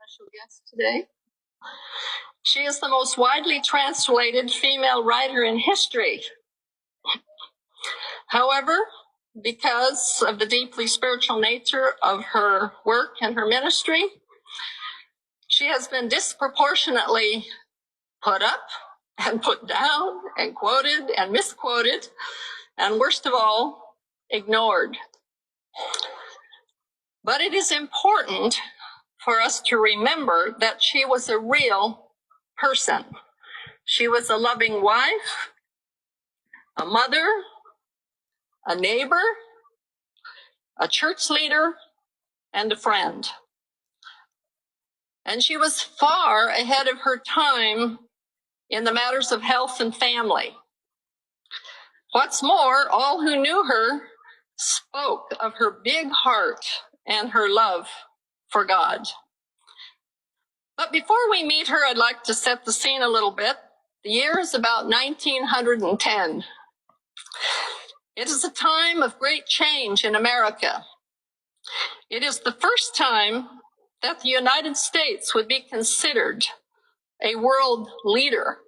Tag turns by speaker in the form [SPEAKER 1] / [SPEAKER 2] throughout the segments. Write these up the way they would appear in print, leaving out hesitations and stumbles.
[SPEAKER 1] special guest today. She is the most widely translated female writer in history. However, because of the deeply spiritual nature of her work and her ministry, she has been disproportionately put up and put down and quoted and misquoted, and worst of all, ignored. But it is important for us to remember that she was a real person. She was a loving wife, a mother, a neighbor, a church leader, and a friend. And she was far ahead of her time in the matters of health and family. What's more, all who knew her spoke of her big heart and her love for God. But before we meet her, I'd like to set the scene a little bit. The year is about 1910. It is a time of great change in America. It is the first time that the United States would be considered a world leader.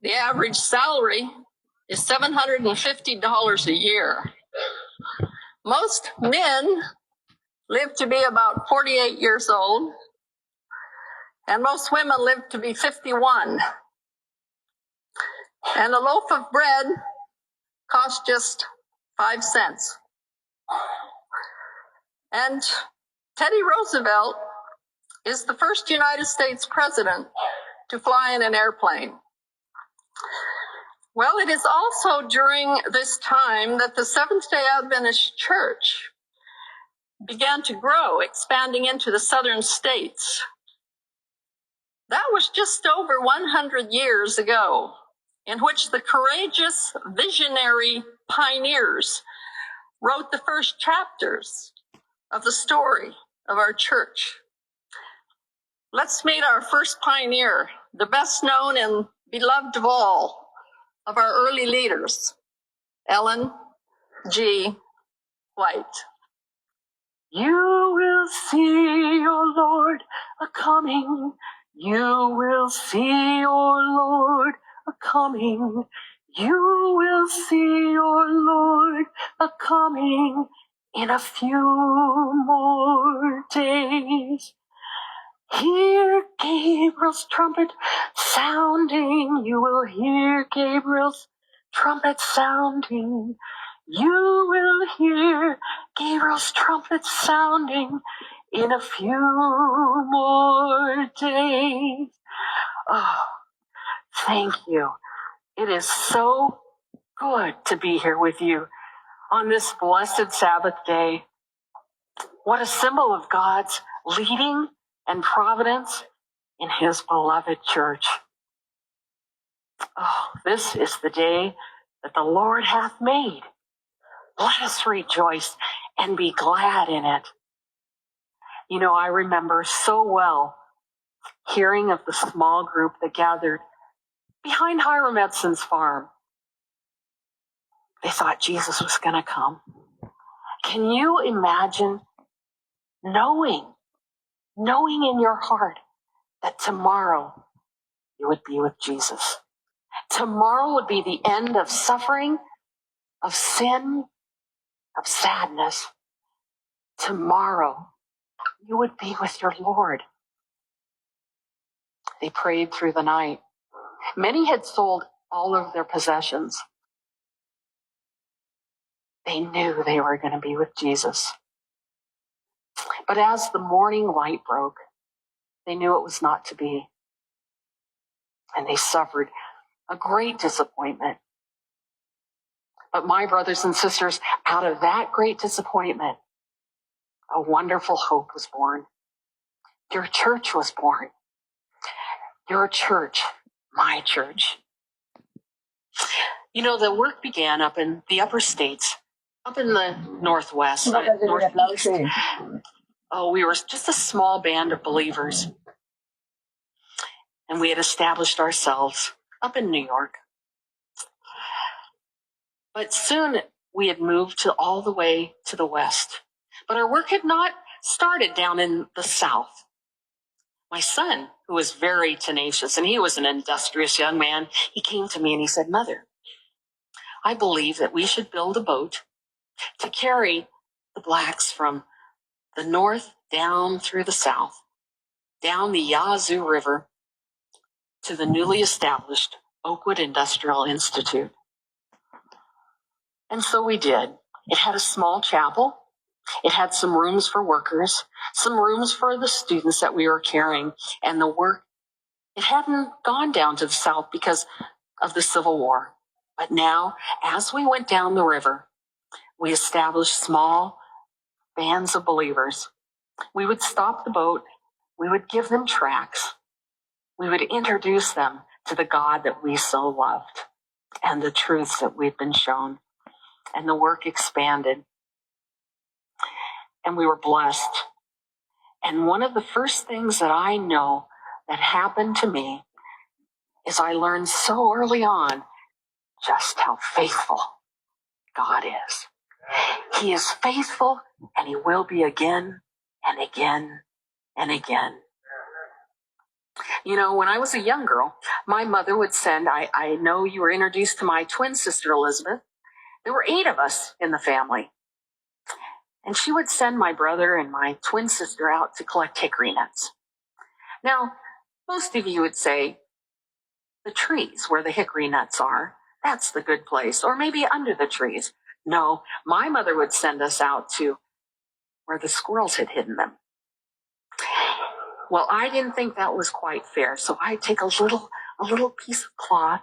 [SPEAKER 1] The average salary is $750 a year. Most men live to be about 48 years old, and most women live to be 51. And a loaf of bread costs just 5 cents. And Teddy Roosevelt is the first United States president to fly in an airplane. Well, it is also during this time that the Seventh-day Adventist Church began to grow, expanding into the southern states. That was just over 100 years ago, in which the courageous, visionary pioneers wrote the first chapters of the story of our church. Let's meet our first pioneer, the best known and beloved of all of our early leaders, Ellen G. White.
[SPEAKER 2] You will see your Lord a-coming. You will see your Lord a-coming. You will see your Lord a-coming in a few more days. Hear Gabriel's trumpet sounding. You will hear Gabriel's trumpet sounding. You will hear Gabriel's trumpet sounding in a few more days. Oh, thank you. It is so good to be here with you on this blessed Sabbath day. What a symbol of God's leading and providence in his beloved church. Oh, this is the day that the Lord hath made. Let us rejoice and be glad in it. You know, I remember so well hearing of the small group that gathered behind Hiram Edson's farm. They thought Jesus was going to come. Can you imagine knowing in your heart that tomorrow you would be with Jesus? Tomorrow would be the end of suffering, of sin, of sadness. Tomorrow you would be with your Lord. They prayed through the night. Many had sold all of their possessions. They knew they were going to be with Jesus. But as the morning light broke, they knew it was not to be. And they suffered a great disappointment. But my brothers and sisters, out of that great disappointment, a wonderful hope was born. Your church was born. Your church, my church. You know, the work began up in the upper states, up in the northwest, northeast. Oh, we were just a small band of believers. And we had established ourselves up in New York. But soon we had moved all the way to the west. But our work had not started down in the south. My son, who was very tenacious, and he was an industrious young man, he came to me and he said, Mother, I believe that we should build a boat to carry the blacks from the north down through the south, down the Yazoo River to the newly established Oakwood Industrial Institute. And so we did. It had a small chapel. It had some rooms for workers, some rooms for the students that we were carrying, and the work. It hadn't gone down to the south because of the Civil War. But now, as we went down the river, we established small bands of believers. We would stop the boat. We would give them tracts. We would introduce them to the God that we so loved and the truths that we've been shown. And the work expanded. And we were blessed. And one of the first things that I know that happened to me is I learned so early on just how faithful God is. He is faithful, and he will be again and again and again. You know, when I was a young girl, my mother would send, I know you were introduced to my twin sister, Elizabeth. There were 8 of us in the family. And she would send my brother and my twin sister out to collect hickory nuts. Now, most of you would say the trees where the hickory nuts are, that's the good place, or maybe under the trees. No, my mother would send us out to where the squirrels had hidden them. Well, I didn't think that was quite fair, so I'd take a little piece of cloth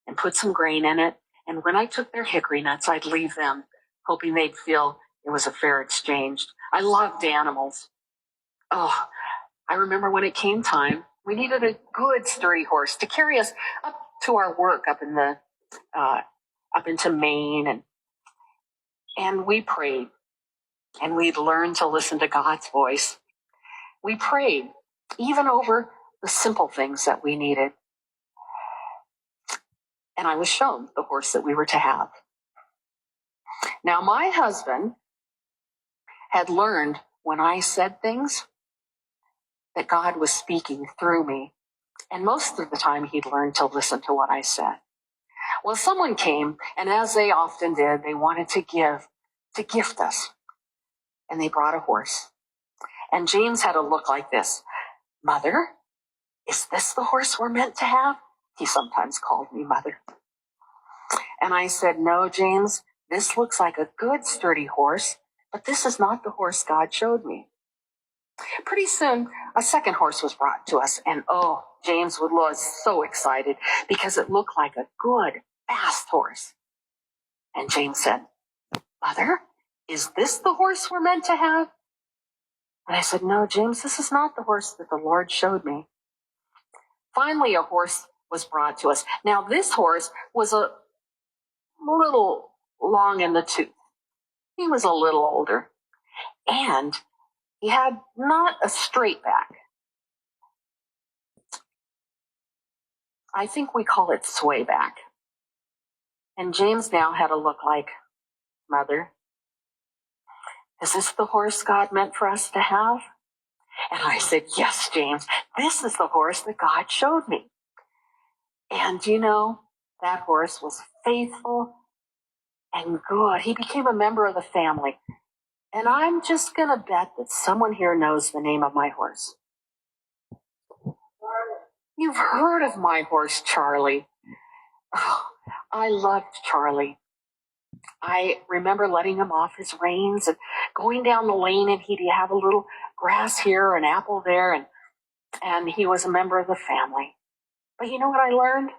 [SPEAKER 2] and put some grain in it, and when I took their hickory nuts, I'd leave them, hoping they'd feel it was a fair exchange. I loved animals. Oh, I remember when it came time, we needed a good sturdy horse to carry us up to our work up into Maine, and we prayed, and we'd learned to listen to God's voice. We prayed, even over the simple things that we needed. And I was shown the horse that we were to have. Now, my husband had learned when I said things that God was speaking through me. And most of the time, he'd learned to listen to what I said. Well, someone came, and as they often did, they wanted to gift us. And they brought a horse. And James had a look like this. Mother, is this the horse we're meant to have? He sometimes called me Mother. And I said, no, James, this looks like a good, sturdy horse, but this is not the horse God showed me. Pretty soon, a second horse was brought to us, and oh, James was so excited because it looked like a good, fast horse. And James said, Mother, is this the horse we're meant to have? And I said, no, James, this is not the horse that the Lord showed me. Finally, a horse was brought to us. Now, this horse was a little long in the tooth. He was a little older. And he had not a straight back. I think we call it sway back. And James now had a look like, Mother, is this the horse God meant for us to have? And I said, yes, James, this is the horse that God showed me. And you know, that horse was faithful and good. He became a member of the family. And I'm just going to bet that someone here knows the name of my horse. You've heard of my horse, Charlie. Oh, I loved Charlie. I remember letting him off his reins and going down the lane, and he'd have a little grass here, an apple there, and he was a member of the family. But you know what I learned?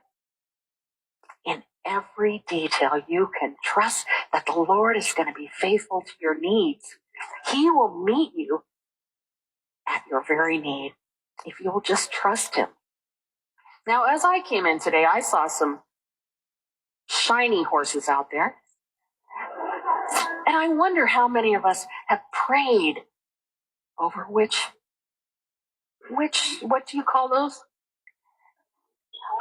[SPEAKER 2] In every detail, you can trust that the Lord is going to be faithful to your needs. He will meet you at your very need if you'll just trust him. Now, as I came in today, I saw some shiny horses out there. And I wonder how many of us have prayed over which, what do you call those?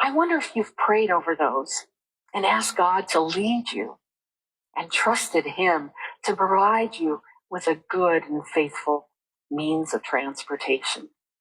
[SPEAKER 2] I wonder if you've prayed over those and asked God to lead you and trusted him to provide you with a good and faithful means of transportation.